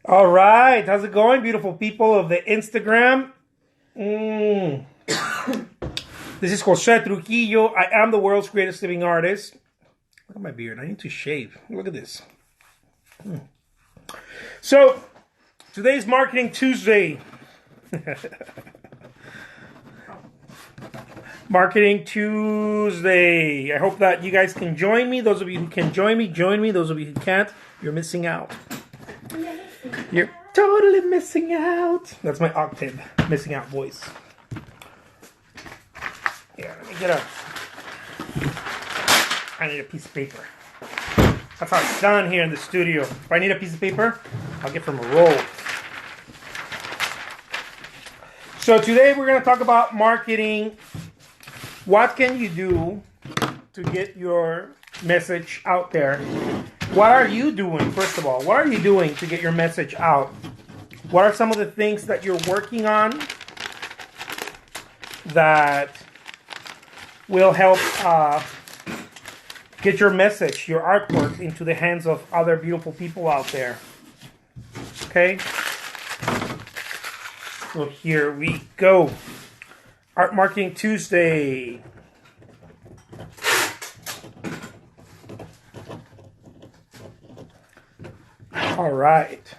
All right, how's it going, beautiful people of the Instagram? Mm. This is Jose Trujillo. I am the world's greatest living artist. Look at my beard. I need to shave. Look at this. So, today's Marketing Tuesday. Marketing Tuesday. I hope that you guys can join me. Those of you who can join me, join me. Those of you who can't, you're missing out. You're totally missing out. That's my octave missing out voice. Yeah, let me get I need a piece of paper. That's how it's done here in the studio. If I need a piece of paper, I'll get from a roll. So today we're going to talk about marketing. What can you do to get your message out there? What are you doing, first of all? What are you doing to get your message out? What are some of the things that you're working on that will help get your message, your artwork, into the hands of other beautiful people out there? Okay? So here we go. Art Marketing Tuesday. All right.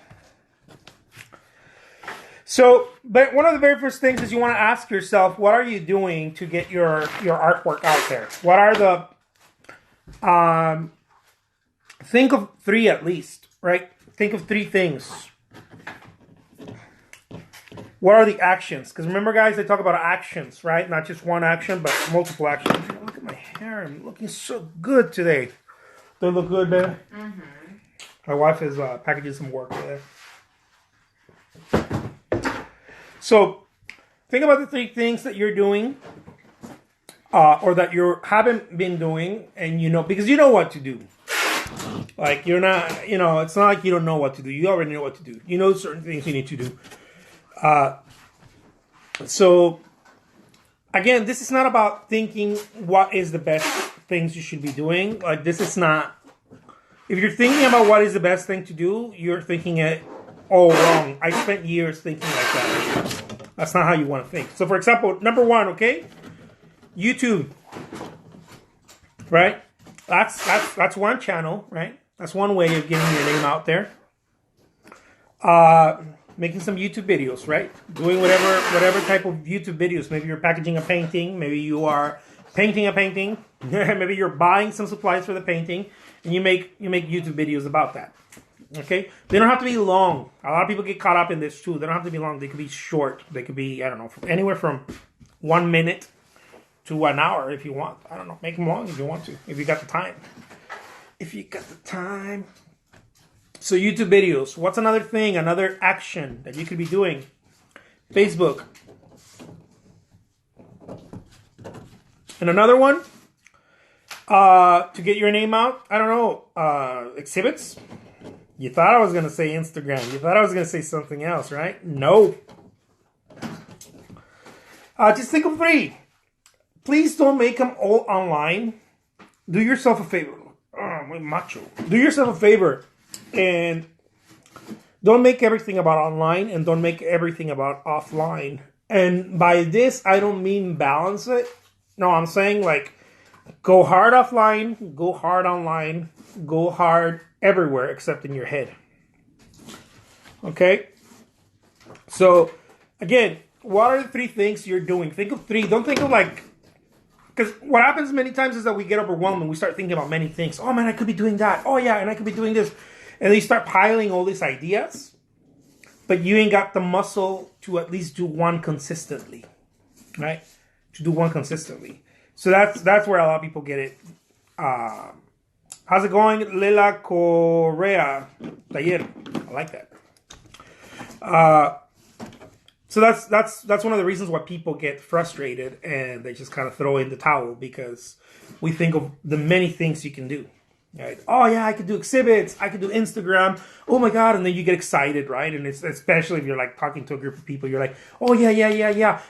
So, but one of the very first things is you want to ask yourself, what are you doing to get your artwork out there? What are the, think of three at least, right? Think of three things. What are the actions? Because remember, guys, they talk about actions, right? Not just one action, but multiple actions. Look at my hair. I'm looking so good today. Do I look good, baby? Mm-hmm. My wife is packaging some work there. So, think about the three things that you're doing, or that you haven't been doing, and you know, because you know what to do. Like, you're not, you know, it's not like you don't know what to do. You already know what to do. You know certain things you need to do. So, again, this is not about thinking what is the best things you should be doing. Like, this is not, if you're thinking about what is the best thing to do, you're thinking it all wrong. I spent years thinking like that. That's not how you want to think. So, for example, number one, okay? YouTube. Right? That's one channel, right? That's one way of getting your name out there. Making some YouTube videos, right? Doing whatever type of YouTube videos. Maybe you're packaging a painting. Maybe you are painting a painting. Maybe you're buying some supplies for the painting, and you make YouTube videos about that. Okay? They don't have to be long. A lot of people get caught up in this too. They don't have to be long. They could be short. They could be, I don't know, anywhere from 1 minute to an hour if you want. I don't know. Make them long if you want to. If you got the time. If you got the time. So YouTube videos. What's another thing, another action that you could be doing? Facebook. And another one, to get your name out, I don't know, exhibits. You thought I was going to say Instagram. You thought I was going to say something else, right? No. Just think of three. Please don't make them all online. Do yourself a favor. Oh, macho. Do yourself a favor. And don't make everything about online, and don't make everything about offline. And by this, I don't mean balance it. No, I'm saying like go hard offline, go hard online, go hard everywhere except in your head. Okay? So, again, what are the three things you're doing? Think of three. Don't think of like, because what happens many times is that we get overwhelmed and we start thinking about many things. Oh man, I could be doing that. Oh yeah, and I could be doing this. And then you start piling all these ideas, but you ain't got the muscle to at least do one consistently, right? To do one consistently. So that's where a lot of people get it. How's it going, Lela Correa? Taller. I like that. So that's one of the reasons why people get frustrated and they just kind of throw in the towel, because we think of the many things you can do. Right? Oh yeah, I could do exhibits. I could do Instagram. Oh my god! And then you get excited, right? And it's especially if you're like talking to a group of people, you're like, oh yeah.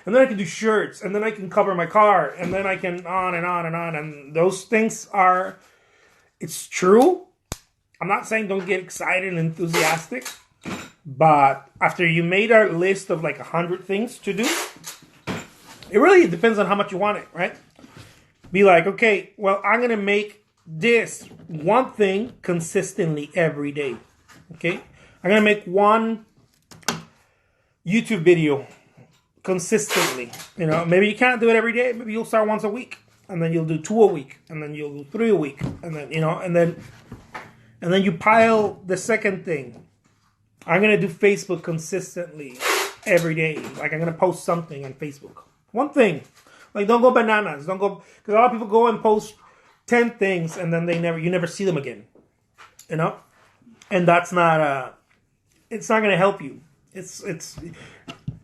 And then I can do shirts, and then I can cover my car, and then I can on and on and on. And those things are, it's true. I'm not saying don't get excited and enthusiastic, But after you made a list of like 100 things to do, it really depends on how much you want it, right? Be like, okay, well, I'm going to make this one thing consistently every day. Okay? I'm going to make one YouTube video consistently. You know, maybe you can't do it every day. Maybe you'll start once a week, and then you'll do 2 a week, and then you'll do 3 a week, and then, you know, and then you pile the second thing. I'm going to do Facebook consistently every day. Like, I'm going to post something on Facebook. One thing. Like, don't go bananas. Don't go, because a lot of people go and post 10 things and then you never see them again. You know? And that's not, it's not going to help you.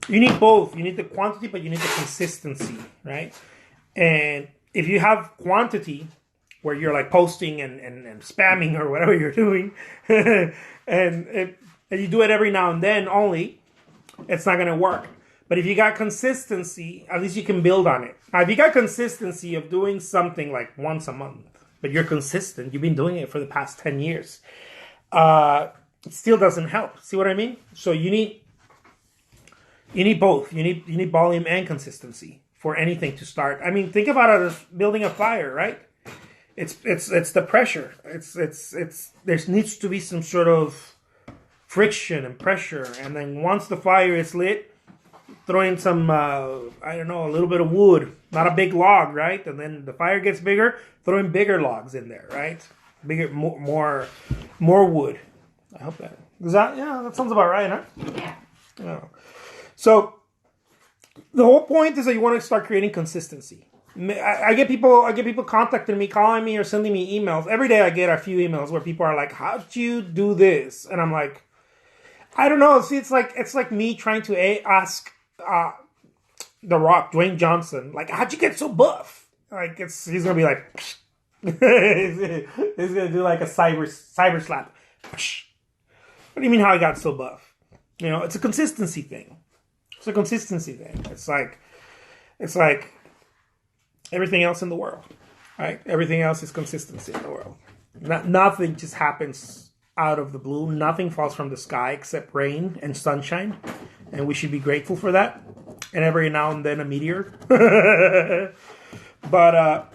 You need both. You need the quantity, but you need the consistency, right? And if you have quantity, where you're like posting and spamming or whatever you're doing, and you do it every now and then only, it's not going to work. But if you got consistency, at least you can build on it. Now, if you got consistency of doing something like once a month, but you're consistent, you've been doing it for the past 10 years, it still doesn't help. See what I mean? So you need both. You need volume and consistency for anything to start. I mean, think about it as building a fire, right? It's the pressure. There needs to be some sort of friction and pressure, and then once the fire is lit, throw in some I don't know, a little bit of wood, not a big log, right? And then the fire gets bigger, throw in bigger logs in there, right? Bigger, more wood. I hope that that sounds about right, huh? Yeah. So the whole point is that you want to start creating consistency. I get people contacting me, calling me, or sending me emails. Every day I get a few emails where people are like, how'd you do this? And I'm like, I don't know. See, it's like me trying to ask The Rock, Dwayne Johnson, like, how'd you get so buff? Like, he's gonna be like, he's gonna do like a cyber slap. What do you mean how I got so buff? You know, it's a consistency thing. It's a consistency thing. It's like everything else in the world, right? Everything else is consistency in the world. Nothing just happens out of the blue. Nothing falls from the sky except rain and sunshine, and we should be grateful for that. And every now and then a meteor. But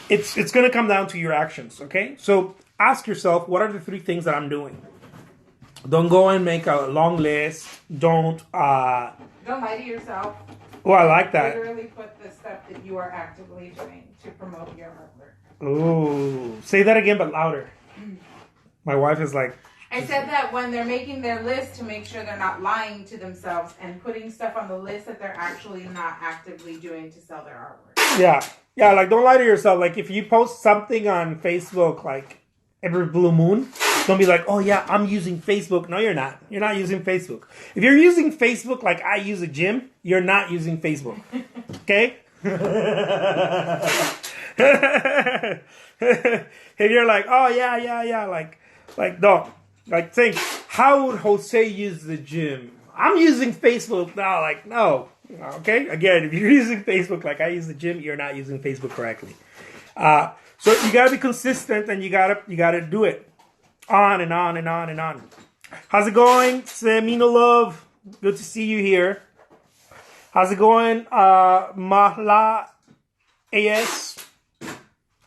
it's going to come down to your actions, okay? So ask yourself, what are the 3 things that I'm doing? Don't go and make a long list. Don't lie to yourself. Oh, I like that. Literally put the stuff that you are actively doing to promote your artwork. Ooh, say that again, but louder. My wife is like... I said that when they're making their list, to make sure they're not lying to themselves and putting stuff on the list that they're actually not actively doing to sell their artwork. Yeah, like, don't lie to yourself. Like, if you post something on Facebook, like, every blue moon, don't be like, oh yeah, I'm using Facebook. No, you're not. You're not using Facebook. If you're using Facebook like I use a gym, you're not using Facebook. Okay? If you're like, oh yeah, like don't. Like, think, how would Jose use the gym? I'm using Facebook now. Like, no. Okay? Again, if you're using Facebook like I use the gym, you're not using Facebook correctly. So you gotta be consistent, and you gotta do it. On and on and on and on. How's it going? Semino Love. Good to see you here. How's it going? Mahla AS.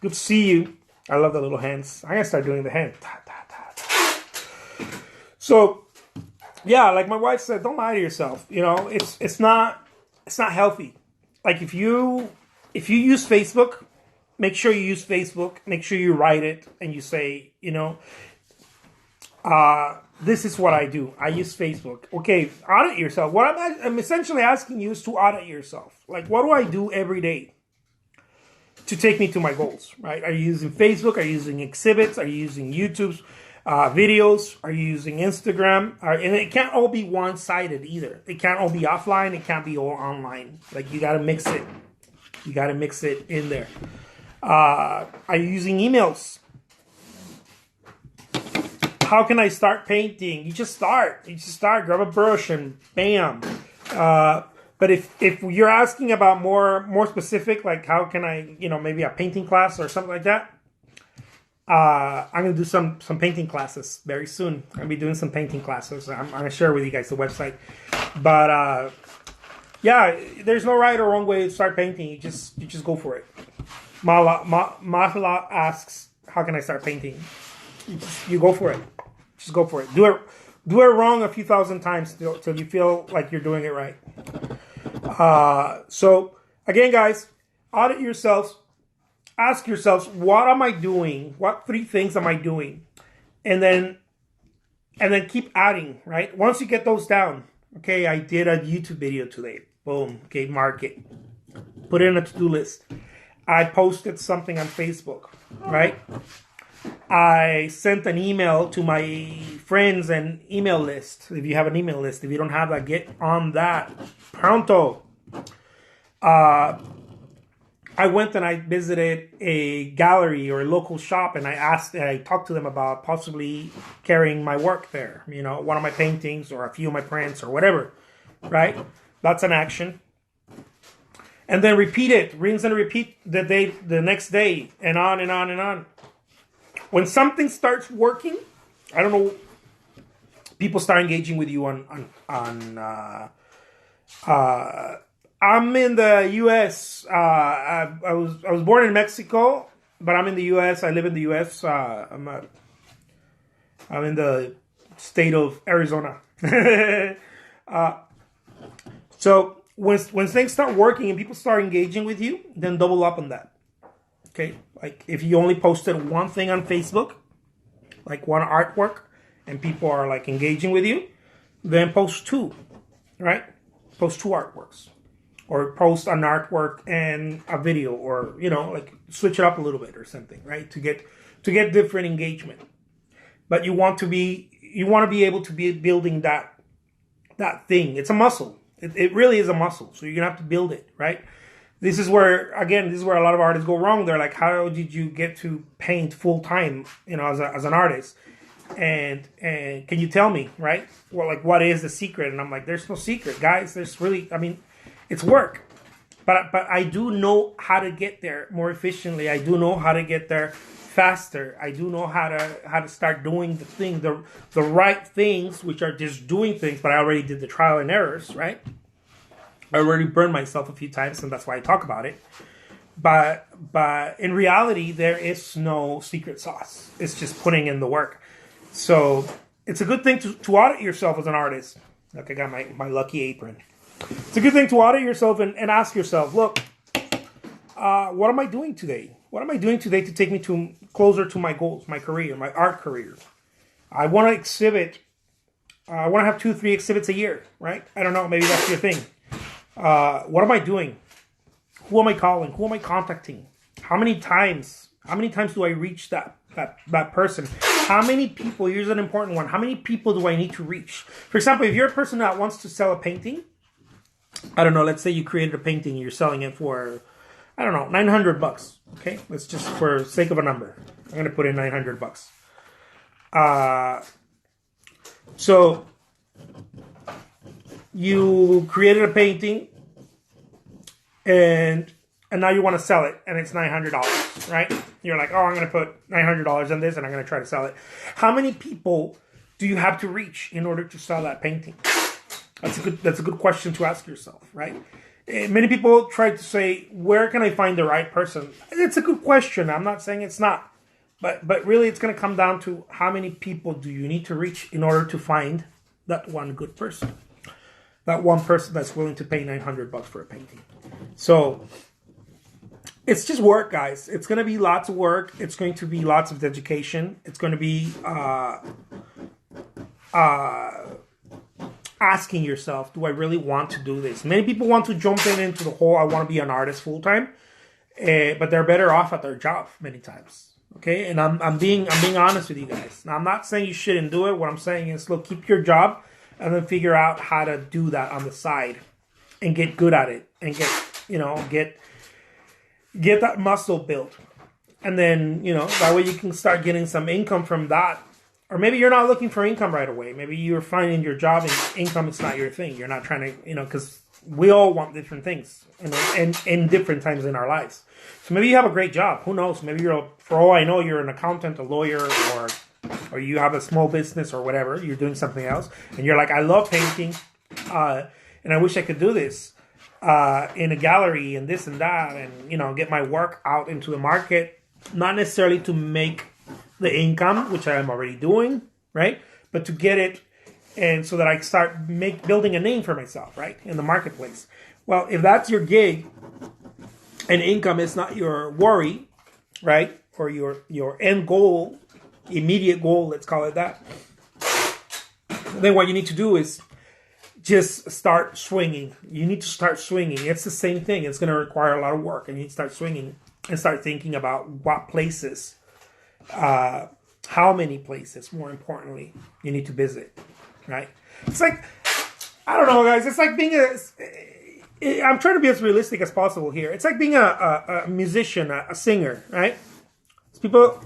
Good to see you. I love the little hands. I'm gonna start doing the hand. So, yeah, like my wife said, don't lie to yourself. You know, it's not healthy. Like, if you use Facebook, make sure you use Facebook. Make sure you write it and you say, you know, this is what I do. I use Facebook. Okay, audit yourself. What I'm essentially asking you is to audit yourself. Like, what do I do every day to take me to my goals, right? Are you using Facebook? Are you using exhibits? Are you using YouTube's videos? Are you using Instagram? And it can't all be one-sided either. It can't all be offline. It can't be all online. Like, you got to mix it. You got to mix it in there. Are you using emails? How can I start painting? You just start. Grab a brush and bam. But if you're asking about more specific, like how can I, you know, maybe a painting class or something like that, I'm gonna do some painting classes very soon. I'm gonna be doing some painting classes. I'm gonna share with you guys the website. But yeah, there's no right or wrong way to start painting. You just go for it. Mahala asks, "How can I start painting?" You go for it. Just go for it. Do it wrong a few thousand times till you feel like you're doing it right. So again, guys, audit yourselves. Ask yourselves, what am I doing? What 3 things am I doing? And then keep adding, right? Once you get those down, okay, I did a YouTube video today. Boom. Okay, mark it. Put it in a to-do list. I posted something on Facebook, right? I sent an email to my friends and email list. If you have an email list, if you don't have that, get on that. Pronto. I went and I visited a gallery or a local shop, and I talked to them about possibly carrying my work there. You know, one of my paintings or a few of my prints or whatever, right? That's an action. And then repeat it, rinse and repeat the next day, and on and on and on. When something starts working, I don't know, people start engaging with you I'm in the U.S. I was born in Mexico, but I'm in the U.S. I live in the U.S. I'm in the state of Arizona. So when things start working and people start engaging with you, then double up on that. Okay, like if you only posted one thing on Facebook, like one artwork, and people are like engaging with you, then post 2, right? Post 2 artworks. Or post an artwork and a video, or like switch it up a little bit or something, right? To get different engagement. But you want to be able to be building that thing. It's a muscle. It really is a muscle. So you're gonna have to build it, right? This is where a lot of artists go wrong. They're like, how did you get to paint full time, as an artist? And can you tell me, right? Well, like, what is the secret? And I'm like, there's no secret, guys. It's work, but I do know how to get there more efficiently. I do know how to get there faster. I do know how to start doing the right things, which are just doing things. But I already did the trial and errors, right? I already burned myself a few times, and that's why I talk about it. But in reality, there is no secret sauce. It's just putting in the work. So it's a good thing to audit yourself as an artist. Look, I got my lucky apron. It's a good thing to audit yourself and ask yourself, look, what am I doing today? What am I doing today to take me closer to my goals, my career, my art career? I want to exhibit. I want to have 2-3 exhibits a year, right? I don't know. Maybe that's your thing. What am I doing? Who am I calling? Who am I contacting? How many times do I reach that person? How many people? Here's an important one. How many people do I need to reach? For example, if you're a person that wants to sell a painting, I don't know, let's say you created a painting and you're selling it for, I don't know, $900. Okay, let's just, for sake of a number, I'm going to put in $900. So you created a painting and now you want to sell it, and it's $900, right? You're like, oh, I'm going to put $900 in this and I'm going to try to sell it. How many people do you have to reach in order to sell that painting? That's a good question to ask yourself, right? Many people try to say, where can I find the right person? It's a good question. I'm not saying it's not. But really, it's going to come down to how many people do you need to reach in order to find that one good person. That one person that's willing to pay $900 for a painting. So it's just work, guys. It's going to be lots of work. It's going to be lots of education. It's going to be asking yourself, do I really want to do this? Many people want to jump into the whole, I want to be an artist full time, but they're better off at their job many times. Okay, and I'm being honest with you guys. Now, I'm not saying you shouldn't do it. What I'm saying is, look, keep your job and then figure out how to do that on the side and get good at it and get that muscle built. And then, that way you can start getting some income from that or maybe you're not looking for income right away. Maybe you're finding your job and income is not your thing. You're not trying to, because we all want different things, and in different times in our lives. So maybe you have a great job. Who knows? Maybe for all I know, you're an accountant, a lawyer, or you have a small business or whatever. You're doing something else, and you're like, I love painting, and I wish I could do this in a gallery and this and that, and get my work out into the market. Not necessarily to make the income, which I am already doing, right? But to get it, and so that I start building a name for myself, right, in the marketplace. Well, if that's your gig, and income is not your worry, right, or your end goal, immediate goal, let's call it that, then what you need to do is just start swinging. You need to start swinging. It's the same thing. It's going to require a lot of work, and you need to start swinging and start thinking about what places, how many places, more importantly, you need to visit, right? It's like, I don't know, guys. It's like being I'm trying to be as realistic as possible here. It's like being a musician, a singer, right? It's people.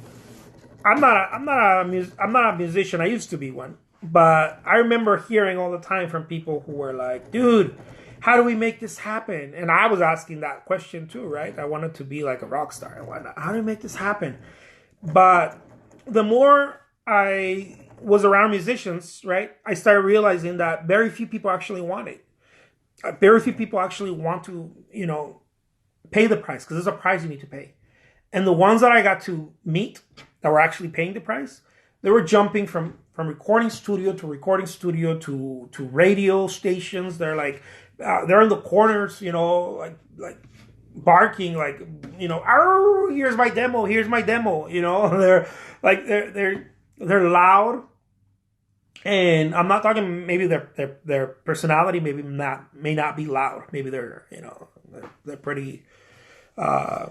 I'm not a musician. I used to be one, but I remember hearing all the time from people who were like, "Dude, how do we make this happen?" And I was asking that question too, right? I wanted to be like a rock star and whatnot. How do we make this happen? But the more I was around musicians, right, I started realizing that very few people actually want it. Very few people actually want to, pay the price, because there's a price you need to pay. And the ones that I got to meet that were actually paying the price, they were jumping from recording studio to radio stations. They're like, they're in the corners, like barking, like, "Oh, here's my demo, they're like, they're loud. And I'm not talking, maybe their personality may not be loud. Maybe they're pretty, I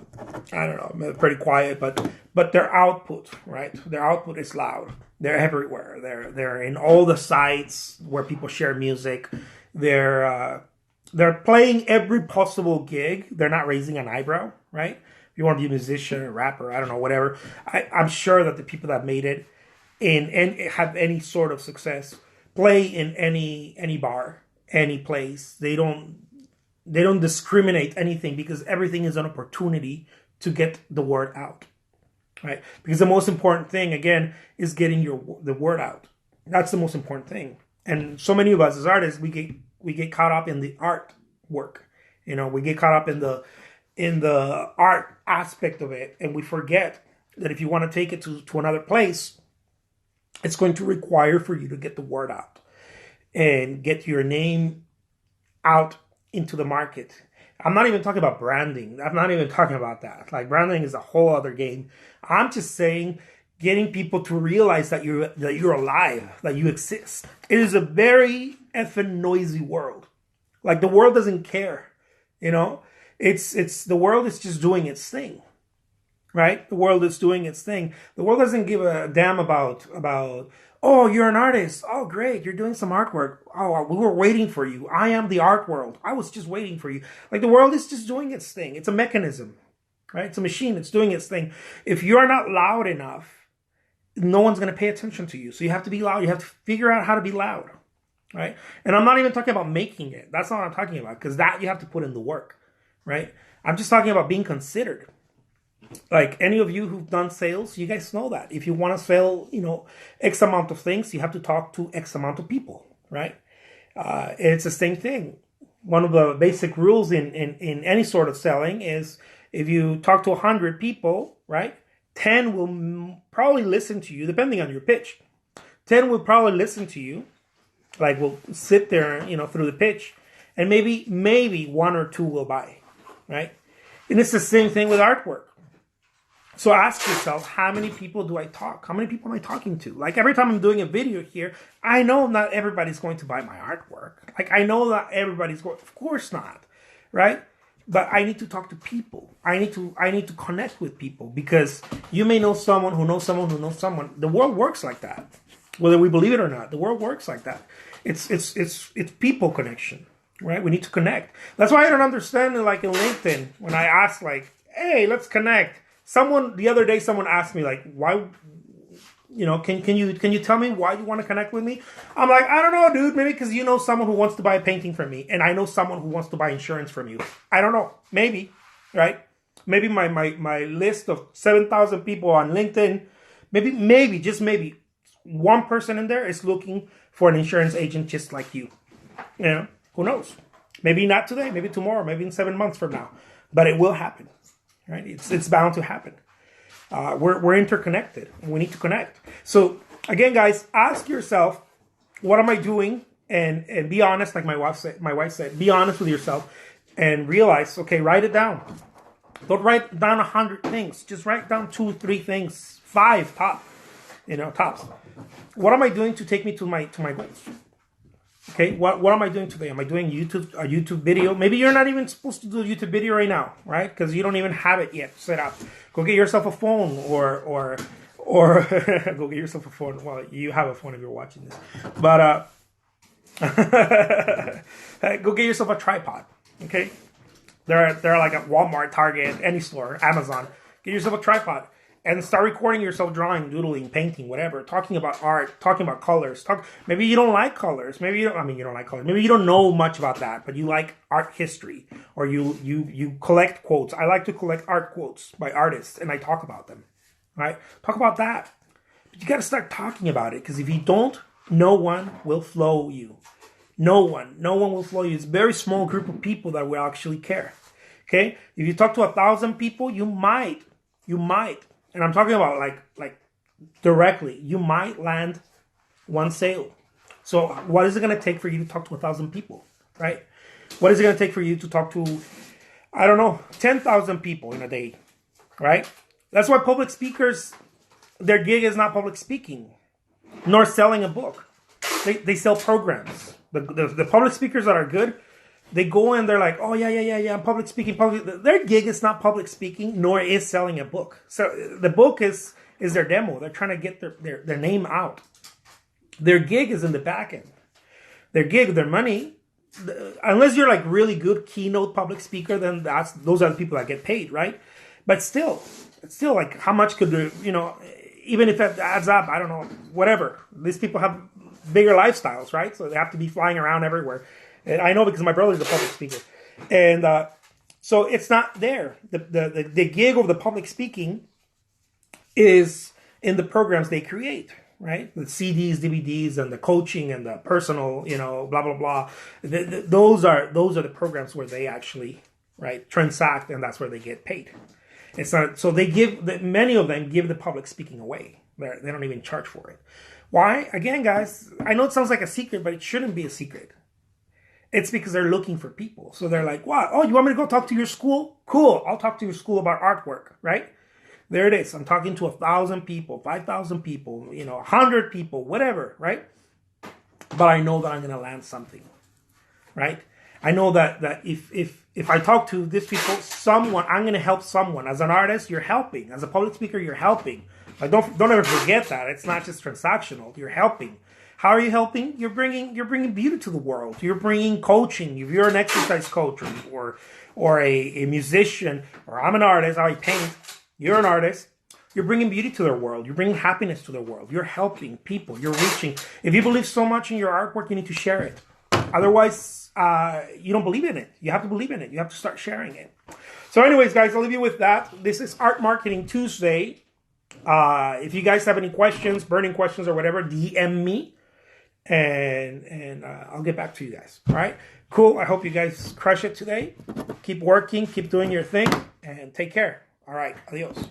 don't know, maybe pretty quiet, but their output, right? Their output is loud. They're everywhere. They're in all the sites where people share music. They're playing every possible gig. They're not raising an eyebrow, right? If you want to be a musician, a rapper, I don't know, whatever. I'm sure that the people that made it and have any sort of success play in any bar, any place. They don't discriminate anything, because everything is an opportunity to get the word out, right? Because the most important thing, again, is getting the word out. That's the most important thing. And so many of us as artists, we get caught up in the art work. We get caught up in the art aspect of it, and we forget that if you want to take it to another place, it's going to require for you to get the word out and get your name out into the market. I'm not even talking about branding. I'm not even talking about that. Like, branding is a whole other game. I'm just saying getting people to realize that you're alive, that you exist. It is a very effing noisy world. Like, the world doesn't care. It's the world is just doing its thing. Right? The world is doing its thing. The world doesn't give a damn about, "Oh, you're an artist. Oh, great. You're doing some artwork. Oh, we were waiting for you. I am the art world. I was just waiting for you." Like, the world is just doing its thing. It's a mechanism, right? It's a machine. It's doing its thing. If you're not loud enough, no one's going to pay attention to you. So you have to be loud. You have to figure out how to be loud, right? And I'm not even talking about making it. That's not what I'm talking about, because that you have to put in the work, right? I'm just talking about being considered. Like, any of you who've done sales, you guys know that if you want to sell, X amount of things, you have to talk to X amount of people, right? It's the same thing. One of the basic rules in any sort of selling is, if you talk to 100 people, right, 10 will probably listen to you, depending on your pitch. 10 will probably listen to you, like, will sit there, through the pitch, and maybe one or two will buy, right? And it's the same thing with artwork. So ask yourself, how many people do I talk? How many people am I talking to? Like, every time I'm doing a video here, I know not everybody's going to buy my artwork. Like, I know that everybody's going, of course not, right? But I need to talk to people. I need to connect with people, because you may know someone who knows someone who knows someone. The world works like that. Whether we believe it or not, the world works like that. It's people connection, right? We need to connect. That's why I don't understand, like, in LinkedIn, when I ask, like, "Hey, let's connect." The other day, someone asked me, like, can you tell me why you want to connect with me? I'm like, I don't know, dude. Maybe because you know someone who wants to buy a painting from me, and I know someone who wants to buy insurance from you. I don't know. Maybe, right? Maybe my list of 7,000 people on LinkedIn, maybe, just maybe, one person in there is looking for an insurance agent just like you. Who knows? Maybe not today, maybe tomorrow, maybe in 7 months from now. But it will happen, right? It's bound to happen. We're interconnected. We need to connect. So again, guys, ask yourself, what am I doing? And be honest, like my wife said, be honest with yourself and realize, okay, write it down. Don't write down 100 things. Just write down 2, 3 things, 5 tops. What am I doing to take me to my goals? Okay, what am I doing today? Am I doing a YouTube video? Maybe you're not even supposed to do a YouTube video right now, right? Because you don't even have it yet set up. Go get yourself a phone, or go get yourself a phone. Well, you have a phone if you're watching this, but go get yourself a tripod. Okay, they're like at Walmart, Target, any store, Amazon. Get yourself a tripod. And start recording yourself drawing, doodling, painting, whatever. Talking about art, talking about colors. Maybe you don't like colors. Maybe you don't like colors. Maybe you don't know much about that, but you like art history, or you collect quotes. I like to collect art quotes by artists, and I talk about them. Right? Talk about that. But you got to start talking about it, because if you don't, no one will flow you. No one will flow you. It's a very small group of people that will actually care. Okay? If you talk to 1,000 people, you might. And I'm talking about like directly. You might land one sale. So what is it going to take for you to talk to 1,000 people, right? What is it going to take for you to talk to, 10,000 people in a day, right? That's why public speakers, their gig is not public speaking, nor selling a book. They sell programs. The public speakers that are good, they go in, they're like, oh, yeah, I'm public speaking. Their gig is not public speaking, nor is selling a book. So the book is their demo. They're trying to get their name out. Their gig is in the back end. Their gig, their money, unless you're like really good keynote public speaker, then those are the people that get paid, right? But still like, how much could even if it adds up, I don't know, whatever. These people have bigger lifestyles, right? So they have to be flying around everywhere. And I know because my brother's a public speaker. And so it's not there. The gig of the public speaking is in the programs they create, right? The CDs, DVDs, and the coaching and the personal, blah, blah, blah. Those are the programs where they actually, right, transact, and that's where they get paid. It's not, so many of them give the public speaking away. They don't even charge for it. Why? Again, guys, I know it sounds like a secret, but it shouldn't be a secret. It's because they're looking for people. So they're like, what? Oh, you want me to go talk to your school? Cool. I'll talk to your school about artwork, right? There it is. I'm talking to 1,000 people, 5,000 people, 100 people, whatever, right? But I know that I'm going to land something, right? I know that if I talk to these people, I'm going to help someone. As an artist, you're helping. As a public speaker, you're helping. Like, don't ever forget that. It's not just transactional. You're helping. How are you helping? You're bringing beauty to the world. You're bringing coaching. If you're an exercise coach or a musician, or I'm an artist, I paint. You're an artist. You're bringing beauty to their world. You're bringing happiness to their world. You're helping people. You're reaching. If you believe so much in your artwork, you need to share it. Otherwise, you don't believe in it. You have to believe in it. You have to start sharing it. So anyways, guys, I'll leave you with that. This is Art Marketing Tuesday. If you guys have any questions, burning questions or whatever, DM me. And I'll get back to you guys. All right? Cool. I hope you guys crush it today. Keep working. Keep doing your thing. And take care. All right. Adios.